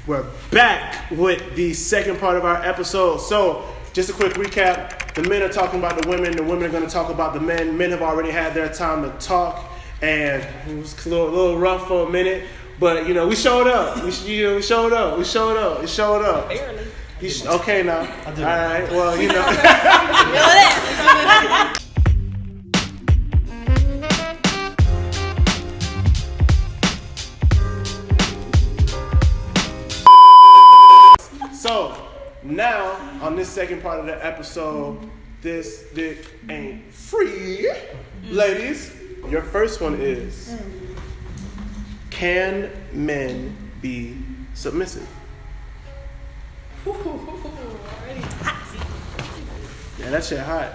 We're back with the second part of our episode. So, just a quick recap. The men are talking about the women are going to talk about the men. Men have already had their time to talk, and it was a little rough for a minute. But, you know, we showed up. We showed up. We showed up. We showed up. Barely. Okay, now. All right. Well, you know. So, now, on this second part of the episode, this dick ain't free. Ladies, your first one is, can men be submissive? Already hot. Yeah, that shit hot.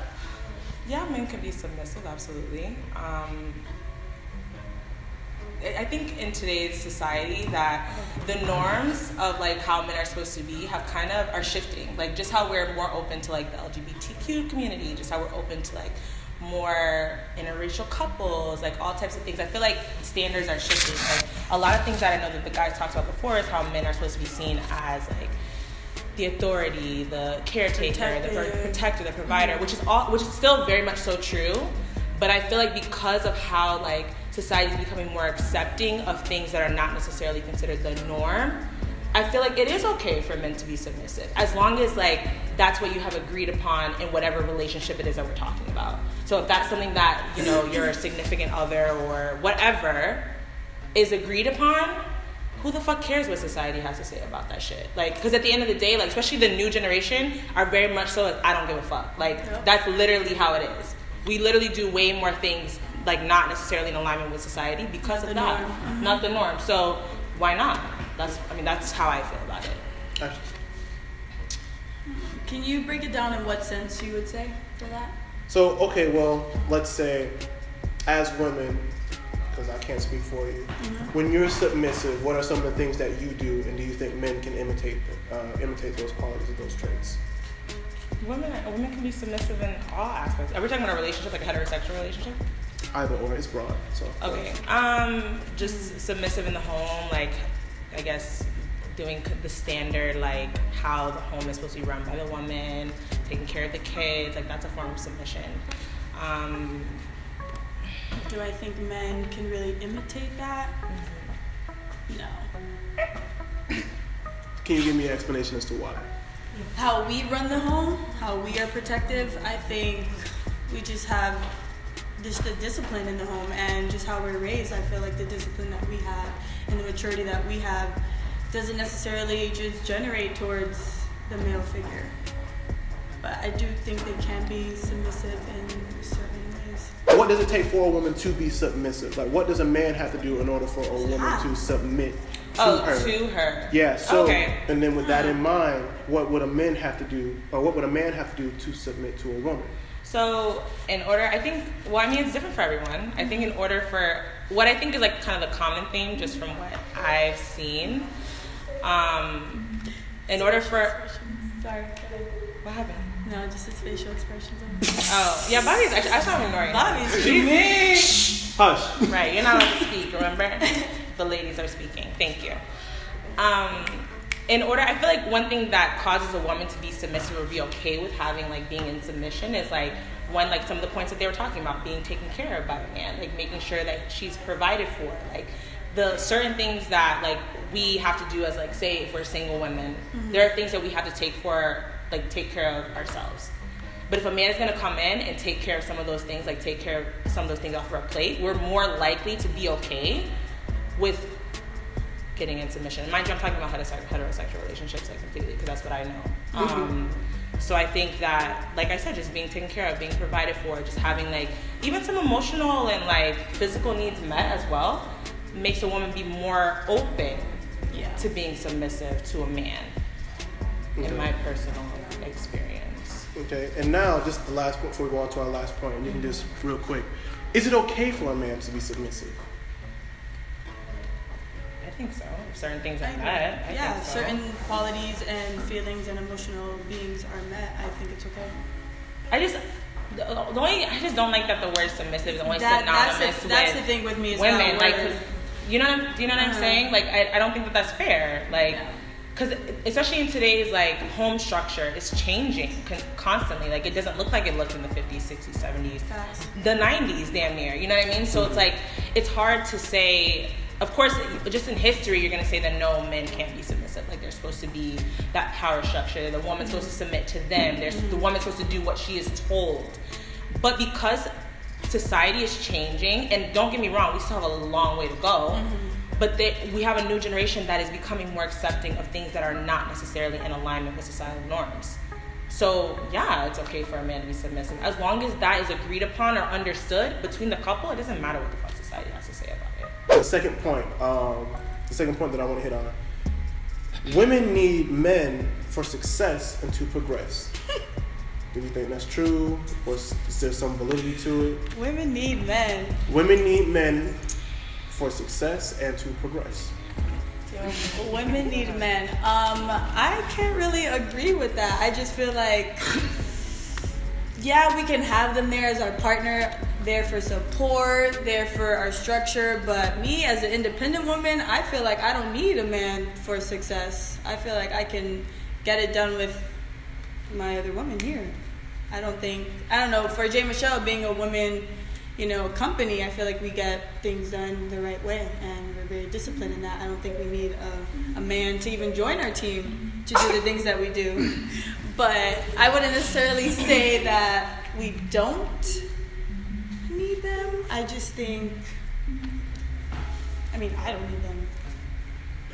Yeah, men can be submissive, absolutely. I think in today's society that the norms of like how men are supposed to be are shifting. Like just how we're more open to like the LGBTQ community, just how we're open to like more interracial couples, like all types of things. I feel like standards are shifting. Like a lot of things that I know that the guys talked about before is how men are supposed to be seen as like the authority, the caretaker, the protector, the provider, which is still very much so true. But I feel like because of how like society is becoming more accepting of things that are not necessarily considered the norm, I feel like it is okay for men to be submissive as long as like that's what you have agreed upon in whatever relationship it is that we're talking about. So if that's something that, you know, your significant other or whatever is agreed upon, who the fuck cares what society has to say about that shit? Like, because at the end of the day, like especially the new generation are very much so like, I don't give a fuck. Like that's literally how it is. We literally do way more things like not necessarily in alignment with society because of that. Mm-hmm. Not the norm. So why not? That's how I feel about it. Can you break it down in what sense you would say for that? So, okay, well, let's say as women, because I can't speak for you, when you're submissive, what are some of the things that you do, and do you think men can imitate those qualities and those traits? Women can be submissive in all aspects. Are we talking about a relationship, like a heterosexual relationship? Either or, it's broad. So okay, just submissive in the home, like I guess doing the standard, like how the home is supposed to be run by the woman, taking care of the kids, like that's a form of submission. Do I think men can really imitate that? No. Can you give me an explanation as to why? How we run the home, how we are protective, I think we just have just the discipline in the home and just how we're raised. I feel like the discipline that we have and the maturity that we have doesn't necessarily just generate towards the male figure. But I do think they can be submissive in certain ways. What does it take for a woman to be submissive? Like, what does a man have to do in order for a woman to submit to her? To her. Yeah, so, okay. And then with that in mind, what would a man have to do, or what would a man have to do to submit to a woman? So, in order, it's different for everyone. I think in order for, what I think is like kind of the common theme, just from what I've seen, in order for... Sorry. What happened? No, just his facial expressions. Oh, yeah, Bobby's actually, I saw him ignoring Bobby's speaking. Hush. Right, you're not allowed to speak, remember? The ladies are speaking. Thank you. In order, I feel like one thing that causes a woman to be submissive or be okay with having, like, being in submission is, like, one, like, some of the points that they were talking about, being taken care of by a man, like, making sure that she's provided for, like, the certain things that, like, we have to do as, like, say, if we're single women, there are things that we have to take care of ourselves. But if a man is going to come in and take care of some of those things, like take care of some of those things off of our plate, we're more likely to be okay with getting in submission. And mind you, I'm talking about heterosexual relationships, like completely, because that's what I know. So I think that, like I said, just being taken care of, being provided for, just having like even some emotional and like physical needs met as well, makes a woman be more open to being submissive to a man, in my personal experience. Okay, and now just the last point before we go on to our last point, and you can just real quick, is it okay for a man to be submissive? I think so. If certain things are met, I think so. Certain qualities and feelings and emotional beings are met, I think it's okay. I just don't like that the word submissive is only synonymous with that's the thing with me as women. well. Like, do you know what I'm saying? Like, I don't think that that's fair. Like, because especially in today's like home structure, it's changing constantly. Like it doesn't look like it looked in the 50s, 60s, 70s, the 90s, damn near. You know what I mean? So it's like it's hard to say. Of course, just in history, you're gonna say that no, men can't be submissive. Like they're supposed to be that power structure. The woman's supposed to submit to them. The woman's supposed to do what she is told. But because society is changing, and don't get me wrong, we still have a long way to go. But we have a new generation that is becoming more accepting of things that are not necessarily in alignment with societal norms. So yeah, it's okay for a man to be submissive as long as that is agreed upon or understood between the couple. It doesn't matter what the fuck society has to say about it. The second point that I want to hit on: women need men for success and to progress. Do you think that's true, or is there some validity to it? Women need men. Women need men for success and to progress. Women need men. I can't really agree with that. I just feel like, yeah, we can have them there as our partner, there for support, there for our structure. But me as an independent woman, I feel like I don't need a man for success. I feel like I can get it done with my other woman here. I don't know, for J. Michelle being a woman, company, I feel like we get things done the right way and we're very disciplined in that. I don't think we need a man to even join our team to do the things that we do. But I wouldn't necessarily say that we don't need them. I just think, I don't need them.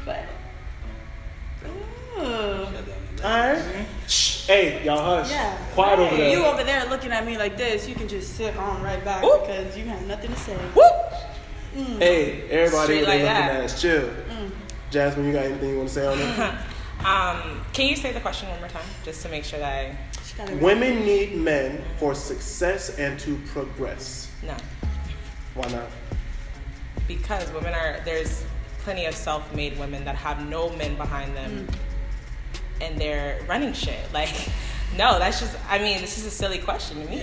But, Alright. Shh. Hey, y'all hush. Yeah. Quiet over there. You over there looking at me like this, you can just sit on right back because you have nothing to say. Hey, everybody Straight like looking that. at us, chill. Jasmine, you got anything you want to say on that? Can you say the question one more time, just to make sure that Women need men for success and to progress. No. Why not? Because there's plenty of self-made women that have no men behind them. And they're running shit. Like, no, that's just, this is a silly question to me.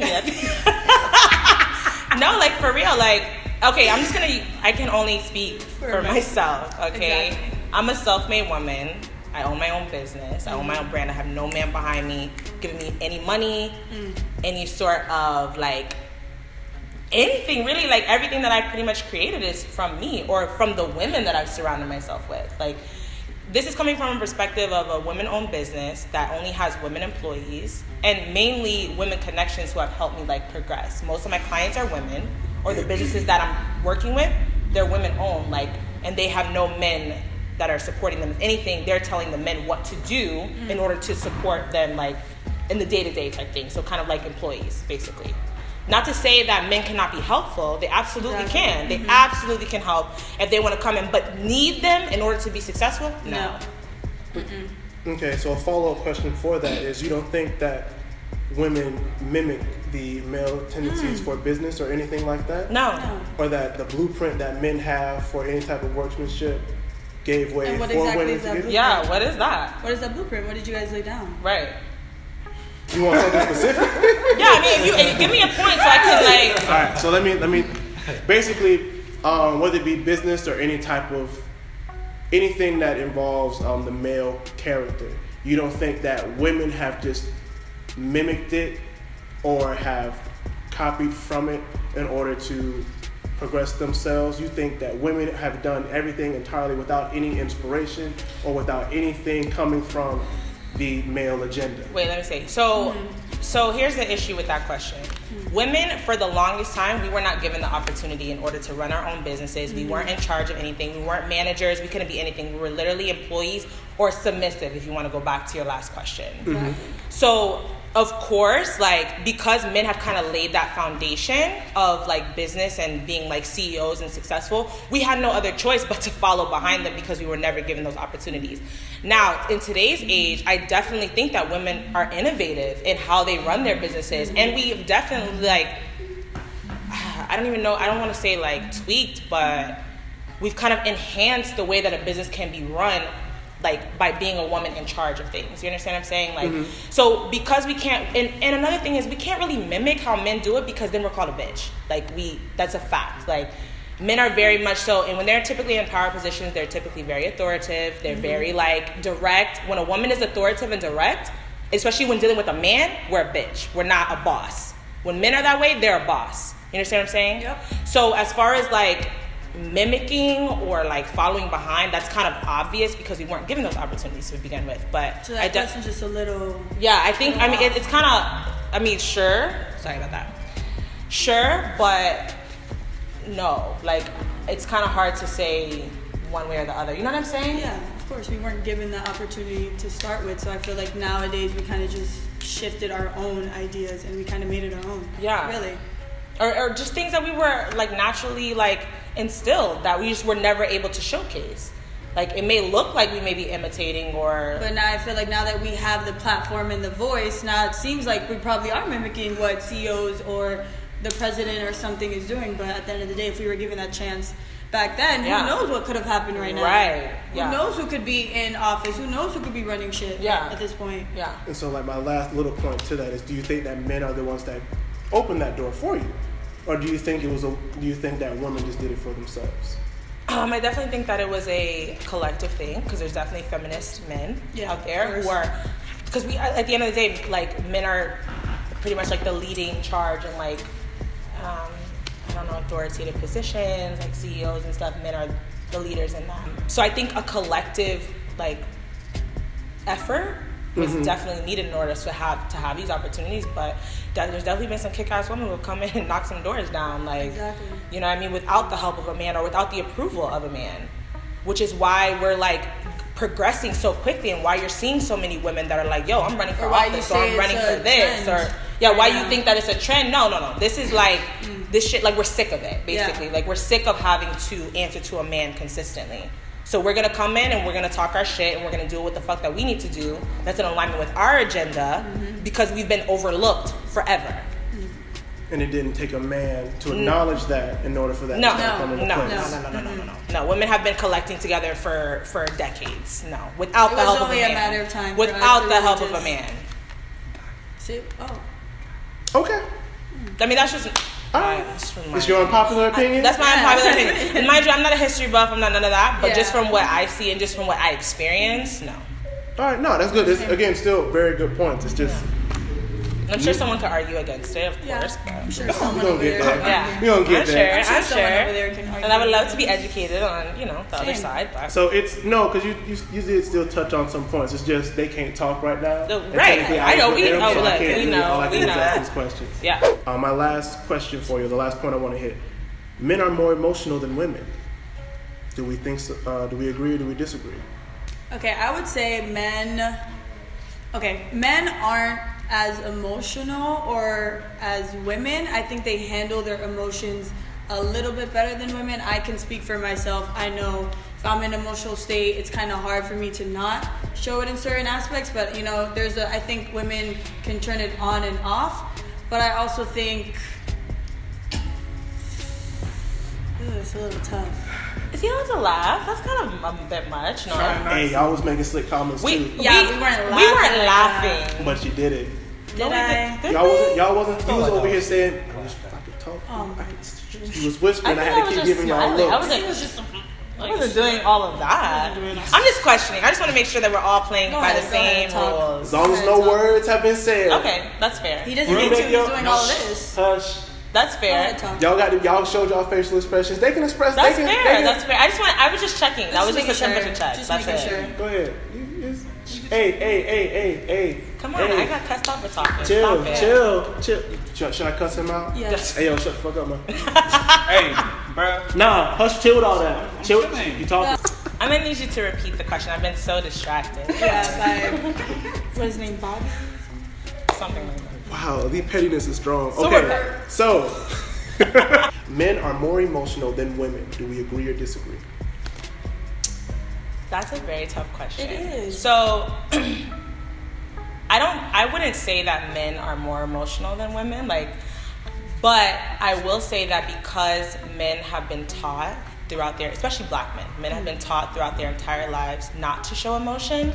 No, like, for real, like, okay, I can only speak for myself, okay? Exactly. I'm a self-made woman. I own my own business. I own my own brand. I have no man behind me giving me any money, any sort of, like, anything, really. Like, everything that I've pretty much created is from me or from the women that I've surrounded myself with. Like, this is coming from a perspective of a women-owned business that only has women employees and mainly women connections who have helped me like progress. Most of my clients are women, or the businesses that I'm working with, they're women-owned, and they have no men that are supporting them. If anything, they're telling the men what to do in order to support them, like in the day-to-day type thing. So kind of like employees, basically. Not to say that men cannot be helpful. They absolutely can. They absolutely can help if they want to come in. But need them in order to be successful? No. Okay, so a follow-up question for that is, you don't think that women mimic the male tendencies for business or anything like that? No. Or that the blueprint that men have for any type of workmanship gave way for women to get? Yeah, what is that? What is that blueprint? What did you guys lay down? Right. You want something specific? Yeah, if you give me a point so I can All right, so let me basically, whether it be business or anything that involves the male character, you don't think that women have just mimicked it or have copied from it in order to progress themselves? You think that women have done everything entirely without any inspiration or without anything coming from the male agenda? Wait, let me say. So here's the issue with that question. Women, for the longest time, we were not given the opportunity in order to run our own businesses. We weren't in charge of anything. We weren't managers. We couldn't be anything. We were literally employees or submissive, if you want to go back to your last question. So, of course, because men have kind of laid that foundation of business and being CEOs and successful, we had no other choice but to follow behind them because we were never given those opportunities. Now, in today's age, I definitely think that women are innovative in how they run their businesses. And we've definitely, I don't even know, I don't want to say tweaked, but we've kind of enhanced the way that a business can be run by being a woman in charge of things. You understand what I'm saying? So because we can't, and another thing is we can't really mimic how men do it because then we're called a bitch. That's a fact. Men are very much so, and when they're typically in power positions, they're typically very authoritative. They're very like direct. When a woman is authoritative and direct, especially when dealing with a man, we're a bitch. We're not a boss. When men are that way, they're a boss. You understand what I'm saying? Yep. So as far as like mimicking or like following behind, that's kind of obvious because we weren't given those opportunities to begin with. But So that question's just a little. yeah, I think, I mean, it's kind of, I mean, sure. Sorry about that. Sure, but no. Like, it's kind of hard to say one way or the other. You know what I'm saying? Yeah, of course. We weren't given the opportunity to start with. So I feel like nowadays we kind of just shifted our own ideas and we kind of made it our own. Yeah. Really. Or just things that we were like naturally like instilled that we just were never able to showcase. Like it may look like we may be imitating or. But now I feel like now that we have the platform and the voice, now it seems like we probably are mimicking what CEOs or the president or something is doing. But at the end of the day, if we were given that chance back then, Yeah. who knows what could have happened right now? Right. Yeah. Who knows who could be in office? Who knows who could be running shit at this point? Yeah. And so, like, my last little point to that is: do you think that men are the ones that opened that door for you, or do you think do you think that women just did it for themselves? I definitely think that it was a collective thing because there's definitely feminist men out there who are, because we at the end of the day, like men are pretty much like the leading charge and like I don't know, authoritative positions like CEOs and stuff. Men are the leaders in that. So I think a collective like effort was definitely needed in order to have these opportunities. But there's definitely been some kick-ass women who will come in and knock some doors down, like Exactly. you know what I mean, without the help of a man or without the approval of a man, which is why we're like progressing so quickly and why you're seeing so many women that are like, yo, I'm running for office, or I'm running for this, or why you think that it's a trend. No, this is like this shit, like we're sick of it basically. Like we're sick of having to answer to a man consistently. So we're gonna come in and we're gonna talk our shit and we're gonna do what the fuck that we need to do that's in alignment with our agenda because we've been overlooked forever. And it didn't take a man to acknowledge that in order for that to come into place. No. Women have been collecting together for decades. No, without It the was help of a only man. a matter of time for us Without to the really help of a just- man. See? Oh. Okay. I mean, that's just. It's your unpopular opinion? That's my unpopular opinion. And mind you, I'm not a history buff. I'm not none of that. But Yeah. just from what I see and just from what I experience, no. All right, no, that's good. It's, again, still very good points. It's just I'm sure someone could argue against it, of course. But I'm sure we someone gonna over get there. that. yeah, We gonna get I'm that. sure. I'm someone sure. over there can argue. And I would love to be educated on, the other Same. side. But So it's no, because you did still touch on some points. It's just they can't talk right now. And Right. technically I know, was we with them, know, so I look, can't we really- know, all I can we do is know. ask these questions. yeah. My last question for you, the last point I want to hit: men are more emotional than women. Do we think? So, do we agree or do we disagree? Okay, I would say men aren't as emotional or as women. I think they handle their emotions a little bit better than women. I can speak for myself. I know if I'm in an emotional state, it's kind of hard for me to not show it in certain aspects, but I think women can turn it on and off. But I also think it's a little tough. Is he allowed to laugh? That's kind of a bit much, no? Hey, y'all was making slick comments We too, weren't laughing. but you did it. Did I? Y'all wasn't. You was over here saying, "I wish I could talk." You was whispering. I had to keep giving y'all looks. I wasn't doing all of that. I'm just questioning. I just want to make sure that we're all playing by the same rules. As long as no words have been said. Okay, that's fair. He doesn't need to. He's doing all of this. Hush. That's fair. Y'all showed y'all facial expressions. They can express. That's they can, fair. They can, That's fair. I was just checking. That was just a temperature check. Just That's making it. sure. Go ahead. Hey. Come on, hey. I got cussed off for talking. Chill. Stop it. Should I cuss him out? Yes. Hey, yo, shut the fuck up, man. Hey, bro. Nah, hush, chill with all that. Chill. What's your name? You talking? I'm gonna need you to repeat the question. I've been so distracted. Yeah, like what is his name, Bobby? Something like that. Wow, the pettiness is strong. Super Okay, petty. so men are more emotional than women. Do we agree or disagree? That's a very tough question. It is. So I wouldn't say that men are more emotional than women, but I will say that because men have been taught throughout especially black men have been taught throughout their entire lives not to show emotion,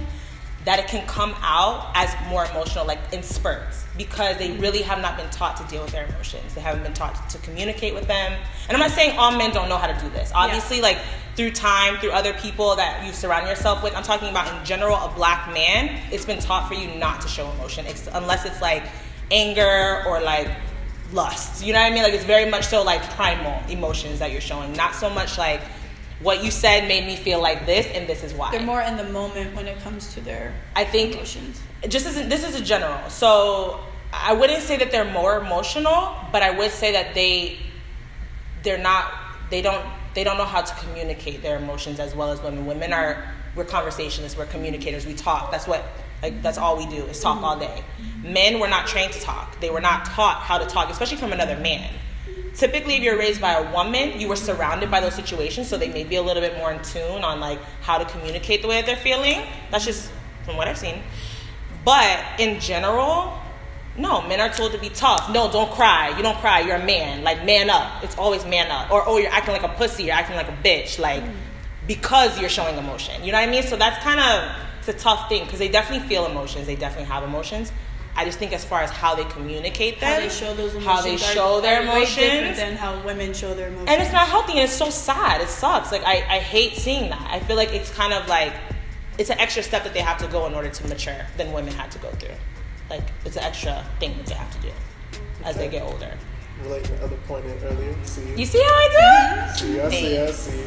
that it can come out as more emotional, like in spurts, because they really have not been taught to deal with their emotions. They haven't been taught to communicate with them. And I'm not saying all men don't know how to do this. Obviously, like through time, through other people that you surround yourself with, I'm talking about in general, a black man, it's been taught for you not to show emotion, unless it's like anger or like lust. You know what I mean? Like it's very much so like primal emotions that you're showing, not so much like what you said made me feel like this, and this is why. They're more in the moment when it comes to their emotions. Just as this is a general. So I wouldn't say that they're more emotional, but I would say that they don't know how to communicate their emotions as well as women. Women we're conversationalists, we're communicators, we talk. That's all we do is talk all day. Men were not trained to talk. They were not taught how to talk, especially from another man. Typically, if you're raised by a woman, you were surrounded by those situations, so they may be a little bit more in tune on like how to communicate the way they're feeling. That's just from what I've seen. But in general, no, men are told to be tough. No, don't cry. You don't cry. You're a man. Like, man up. It's always man up. Or, oh, you're acting like a pussy. You're acting like a bitch. Like, because you're showing emotion. You know what I mean? So that's kind of, it's a tough thing because they definitely feel emotions. They definitely have emotions. I just think as far as how they communicate them, how they show those emotions, how they show their emotions, way different than how women show their emotions. And it's not healthy, and it's so sad. It sucks. Like I hate seeing that. I feel like it's kind of like it's an extra step that they have to go in order to mature than women had to go through. Like it's an extra thing that they have to do as they get older. Relating to the other point in earlier. You see how I do? I see.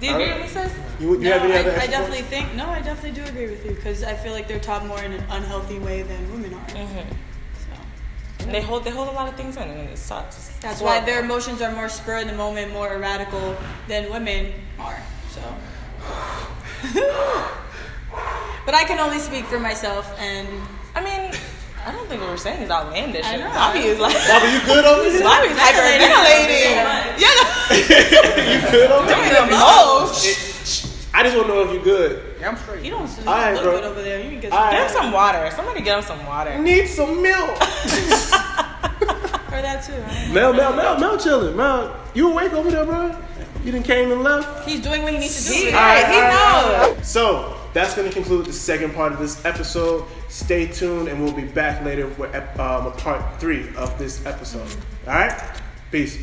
Do you agree with me, sis? You have any other I definitely do agree with you because I feel like they're taught more in an unhealthy way than women are. Mm-hmm. So. And they hold a lot of things in, and it sucks. That's why their emotions are more spur in the moment, more radical than women are. So, but I can only speak for myself, and I mean, I don't think what we're saying is outlandish. I know. Bobby is like, Bobby, you good over here? Bobby's hyperventilating. Yeah, You good over doing here? the most. I just want to know if you good. Yeah, I'm straight. you don't look Alright, bro. good over there. You can get Alright. Get him some water. Somebody get him some water. Need some milk. or that too. Right? Mel chilling. Mel, you awake over there, bro? You done came and left? He's doing what he needs to do. He knows. So, that's going to conclude the second part of this episode. Stay tuned, and we'll be back later with part 3 of this episode. All right? Peace.